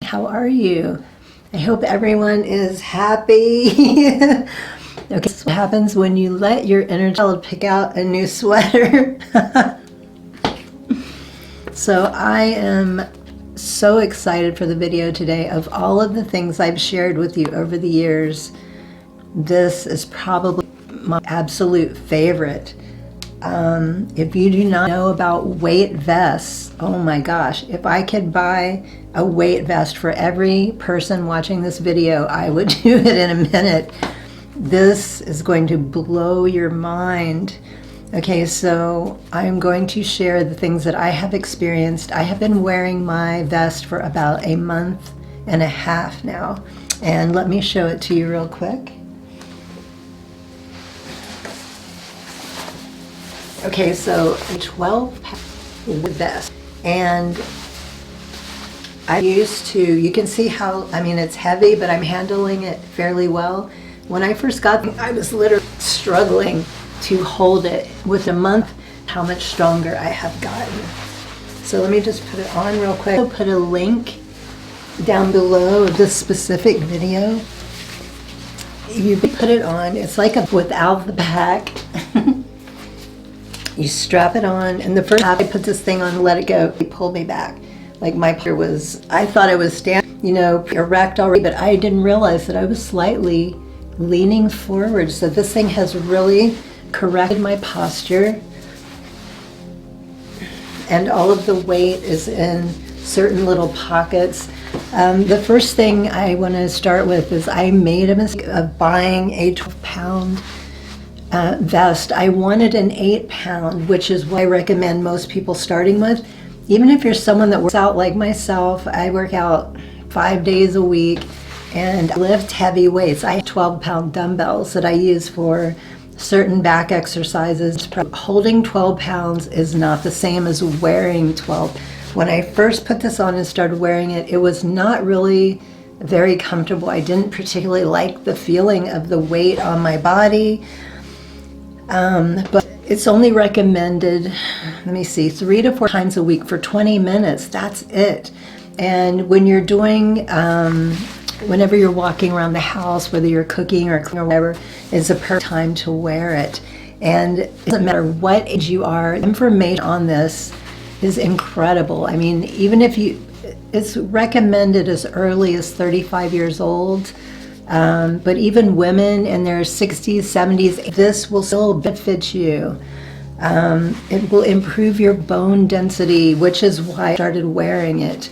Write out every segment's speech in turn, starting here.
How are you? I hope everyone is happy. Okay, this is what happens when you let your inner child pick out a new sweater. So I am so excited for the video today. Of all of the things I've shared with you over the years, this is probably my absolute favorite. If you do not know about weight vests, oh my gosh, if I could buy a weight vest for every person watching this video, I would do it in a minute. This is going to blow your mind. Okay, so I'm going to share the things that I have experienced. I have been wearing my vest for about a month and a half now, and let me show it to you real quick. Okay, so 12-pound vest, and I used to, you can see how, I mean, it's heavy, but I'm handling it fairly well. When I first got it, I was literally struggling to hold it. With a month, how much stronger I have gotten. So let me just put it on real quick. I'll put a link down below of this specific video. You put it on, it's like a without the back. You strap it on, and the first time I put this thing on, let it go, it pulled me back. Like my posture was, I thought I was standing, you know, erect already, but I didn't realize that I was slightly leaning forward. So this thing has really corrected my posture. And all of the weight is in certain little pockets. The first thing I want to start with is I made a mistake of buying a 12-pound vest. I wanted an 8-pound, which is what I recommend most people starting with. Even if you're someone that works out like myself, I work out 5 days a week and lift heavy weights. I have 12-pound dumbbells that I use for certain back exercises. Holding 12 pounds is not the same as wearing 12. When I first put this on and started wearing it, it was not really very comfortable. I didn't particularly like the feeling of the weight on my body. But it's only recommended, let me see, 3 to 4 times a week for 20 minutes. That's it. And when you're doing, whenever you're walking around the house, whether you're cooking or cleaning or whatever, it's a perfect time to wear it. And it doesn't matter what age you are, information on this is incredible. I mean, even if it's recommended as early as 35 years old. But even women in their 60s, 70s, this will still benefit you. It will improve your bone density, which is why I started wearing it.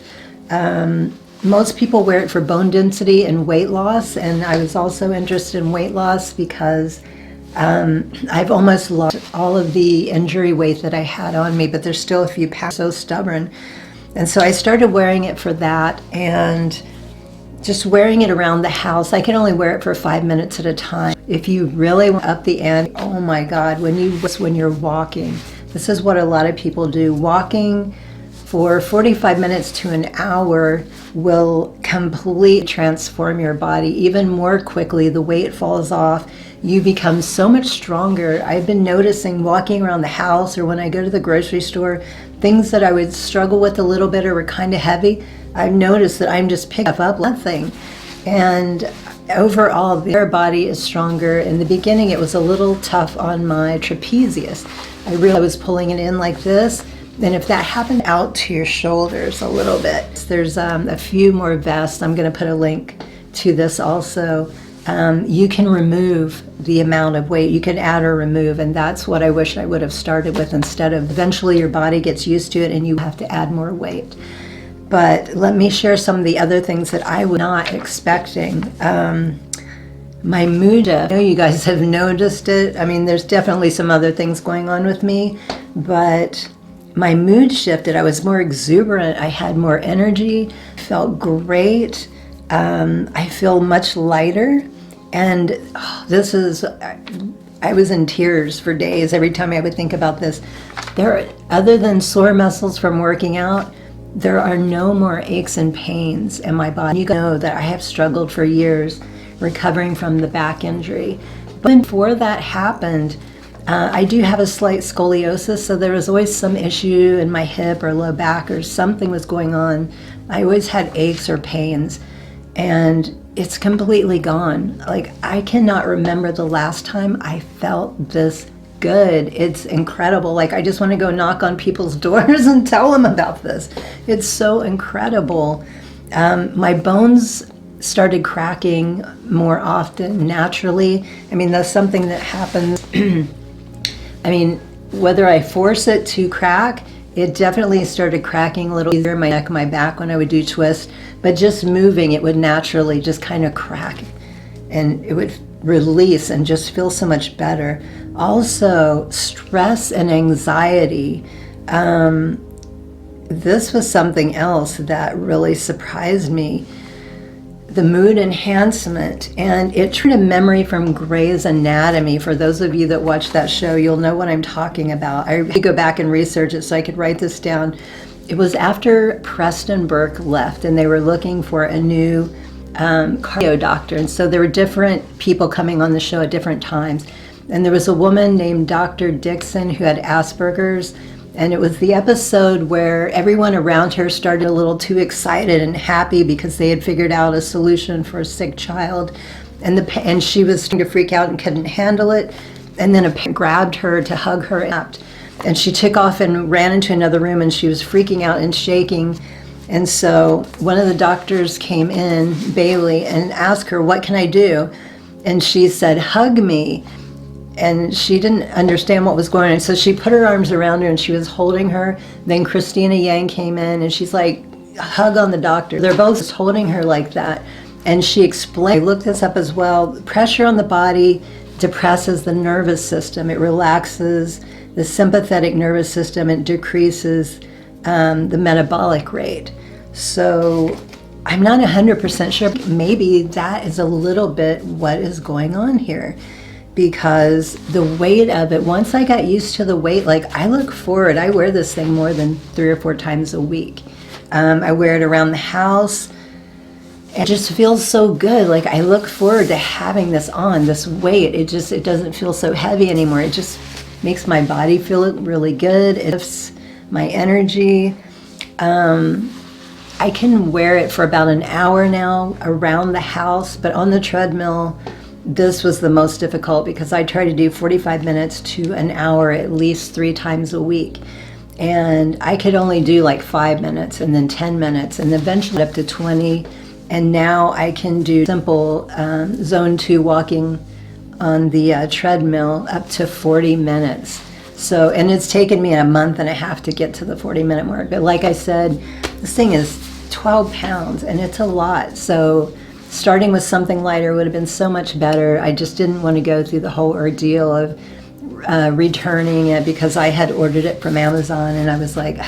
Most people wear it for bone density and weight loss, and I was also interested in weight loss because I've almost lost all of the injury weight that I had on me, but there's still a few pounds, so stubborn. And so I started wearing it for that, and just wearing it around the house. I can only wear it for 5 minutes at a time. If you really want up the ante, oh my God, when you're walking, this is what a lot of people do. Walking for 45 minutes to an hour will completely transform your body even more quickly. The weight falls off. You become so much stronger. I've been noticing walking around the house or when I go to the grocery store, things that I would struggle with a little bit or were kind of heavy, I've noticed that I'm just picking up nothing. And overall, their body is stronger. In the beginning, it was a little tough on my trapezius. I realized I was pulling it in like this. And if that happened out to your shoulders a little bit, there's a few more vests. I'm going to put a link to this also. You can remove the amount of weight. You can add or remove, and that's what I wish I would have started with instead of eventually your body gets used to it and you have to add more weight. But let me share some of the other things that I was not expecting. My mood, I know you guys have noticed it. I mean, there's definitely some other things going on with me, but my mood shifted. I was more exuberant. I had more energy, felt great. I feel much lighter. And I was in tears for days every time I would think about this. Other than sore muscles from working out, there are no more aches and pains in my body. You know that I have struggled for years recovering from the back injury. But before that happened, I do have a slight scoliosis, so there was always some issue in my hip or low back or something was going on. I always had aches or pains, and it's completely gone. Like, I cannot remember the last time I felt this good. It's incredible. Like, I just want to go knock on people's doors and tell them about this. It's so incredible. My bones started cracking more often naturally. I mean, that's something that happens. I mean, whether I force it to crack, it definitely started cracking a little easier in my neck and my back when I would do twists, but just moving, it would naturally just kind of crack and it would release and just feel so much better. Also, stress and anxiety. This was something else that really surprised me. The mood enhancement, and it triggered a memory from Grey's Anatomy. For those of you that watch that show, you'll know what I'm talking about. I had to go back and research it so I could write this down. It was after Preston Burke left, and they were looking for a new cardio doctor, and so there were different people coming on the show at different times. And there was a woman named Dr. Dixon who had Asperger's, and it was the episode where everyone around her started a little too excited and happy because they had figured out a solution for a sick child, and she was starting to freak out and couldn't handle it. And then a parent grabbed her to hug her up, and she took off and ran into another room, and she was freaking out and shaking. And so one of the doctors came in, Bailey, and asked her, "What can I do?" And she said, "Hug me." And she didn't understand what was going on. So she put her arms around her and she was holding her. Then Christina Yang came in and she's like, "Hug on the doctor." They're both just holding her like that. And she explained, I looked this up as well, pressure on the body depresses the nervous system. It relaxes the sympathetic nervous system and decreases the metabolic rate. So I'm not 100% sure. Maybe that is a little bit what is going on here. Because the weight of it, once I got used to the weight, like I look forward, I wear this thing more than 3 or 4 times a week. I wear it around the house. It just feels so good. Like I look forward to having this on, this weight. It doesn't feel so heavy anymore. It just makes my body feel really good. It lifts my energy. I can wear it for about an hour now around the house, but on the treadmill, this was the most difficult because I try to do 45 minutes to an hour at least 3 times a week. And I could only do like 5 minutes and then 10 minutes and eventually up to 20. And now I can do simple zone 2 walking on the treadmill up to 40 minutes. So, and it's taken me a month and a half to get to the 40-minute mark. But like I said, this thing is 12 pounds and it's a lot. So starting with something lighter would have been so much better. I just didn't want to go through the whole ordeal of returning it because I had ordered it from Amazon and I was like,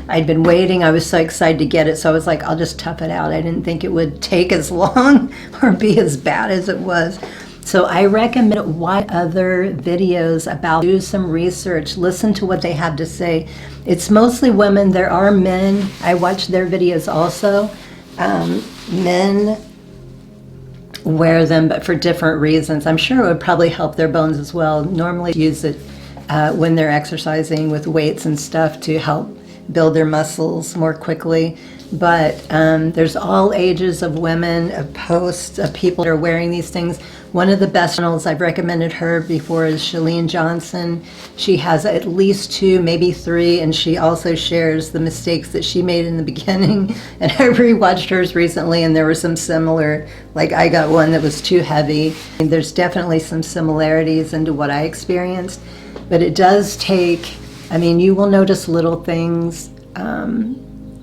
I'd been waiting. I was so excited to get it. So I was like, I'll just tough it out. I didn't think it would take as long or be as bad as it was. So I recommend watch other videos about, do some research, listen to what they have to say. It's mostly women. There are men. I watch their videos also. Men wear them, but for different reasons. I'm sure it would probably help their bones as well. Normally use it when they're exercising with weights and stuff to help build their muscles more quickly. But there's all ages of women, of posts, of people that are wearing these things. One of the best channels I've recommended her before is Chalene Johnson. She has at least 2, maybe 3, and she also shares the mistakes that she made in the beginning. And I rewatched hers recently, and there were some similar, like I got one that was too heavy. And there's definitely some similarities into what I experienced. But it does take, I mean, you will notice little things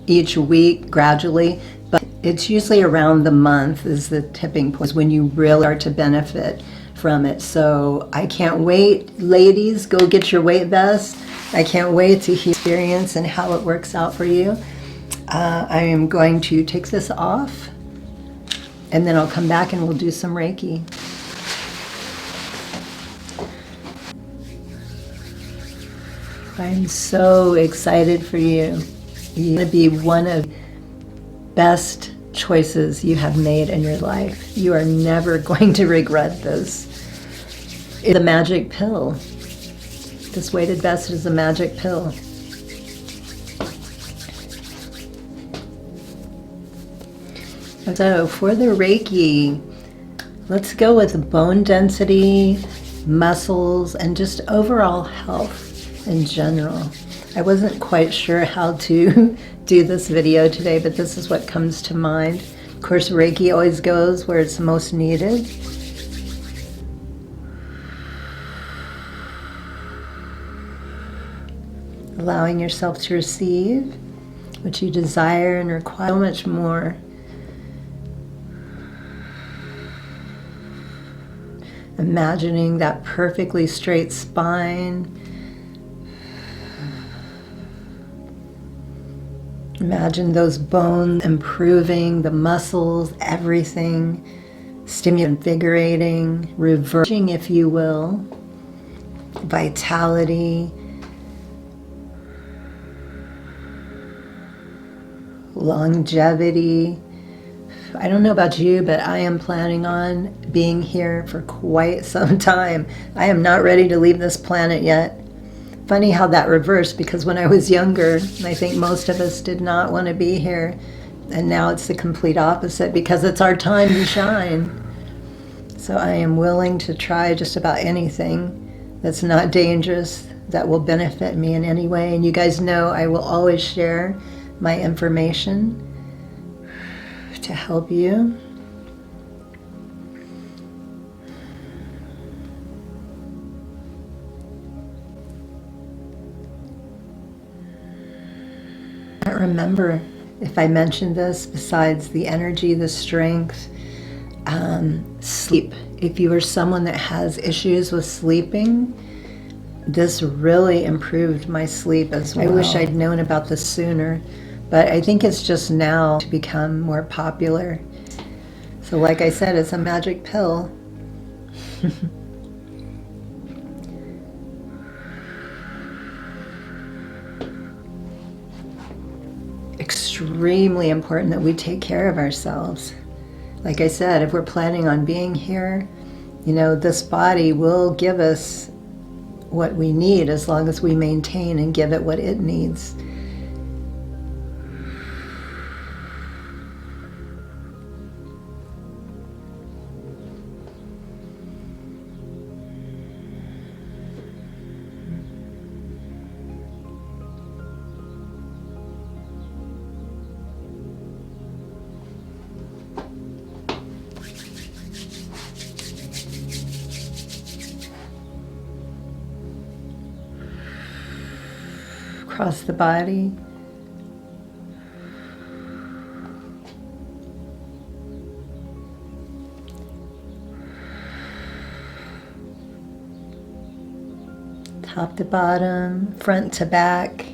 each week gradually, but it's usually around the month is the tipping point, is when you really start to benefit from it. So I can't wait. Ladies, go get your weight vest. I can't wait to hear experience and how it works out for you. I am going to take this off and then I'll come back and we'll do some Reiki. I'm so excited for you. You're going to be one of the best choices you have made in your life. You are never going to regret this. It's a magic pill. This weighted vest is a magic pill. So for the Reiki, let's go with bone density, muscles, and just overall health in general. I wasn't quite sure how to do this video today, but this is what comes to mind. Of course, Reiki always goes where it's most needed. Allowing yourself to receive what you desire and require, so much more. Imagining that perfectly straight spine. Imagine those bones improving, the muscles, everything, stimulating, invigorating, reversing, if you will, vitality, longevity. I don't know about you, but I am planning on being here for quite some time. I am not ready to leave this planet yet. Funny how that reversed, because when I was younger, I think most of us did not want to be here. And now it's the complete opposite, because it's our time to shine. So I am willing to try just about anything that's not dangerous, that will benefit me in any way. And you guys know I will always share my information to help you. I don't remember if I mentioned this, besides the energy, the strength, sleep. If you are someone that has issues with sleeping, this really improved my sleep as well. I wish I'd known about this sooner, but I think it's just now to become more popular. So like I said, it's a magic pill. Extremely important that we take care of ourselves. Like I said, if we're planning on being here, you know, this body will give us what we need as long as we maintain and give it what it needs. Across the body. Top to bottom, front to back,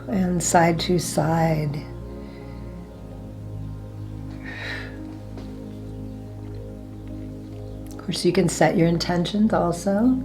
and side to side. Of course, you can set your intentions also.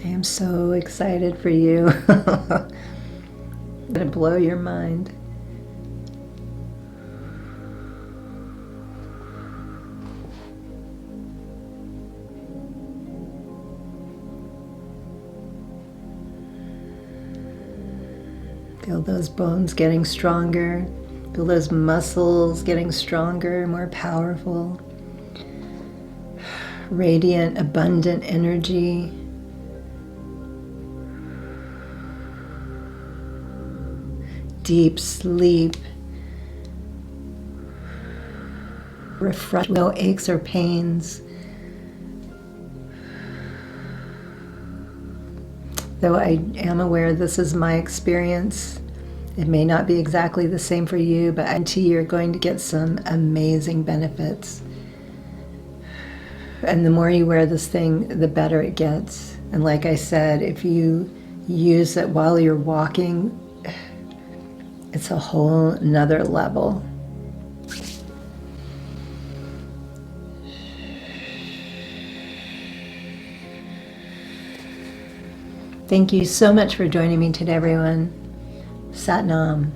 I am so excited for you. It's gonna blow your mind. Feel those bones getting stronger. Feel those muscles getting stronger, more powerful. Radiant, abundant energy. Deep sleep. Refresh, no aches or pains. Though I am aware this is my experience, it may not be exactly the same for you, but I guarantee you're going to get some amazing benefits. And the more you wear this thing, the better it gets. And like I said, if you use it while you're walking, it's a whole nother level. Thank you so much for joining me today, everyone. Sat Nam.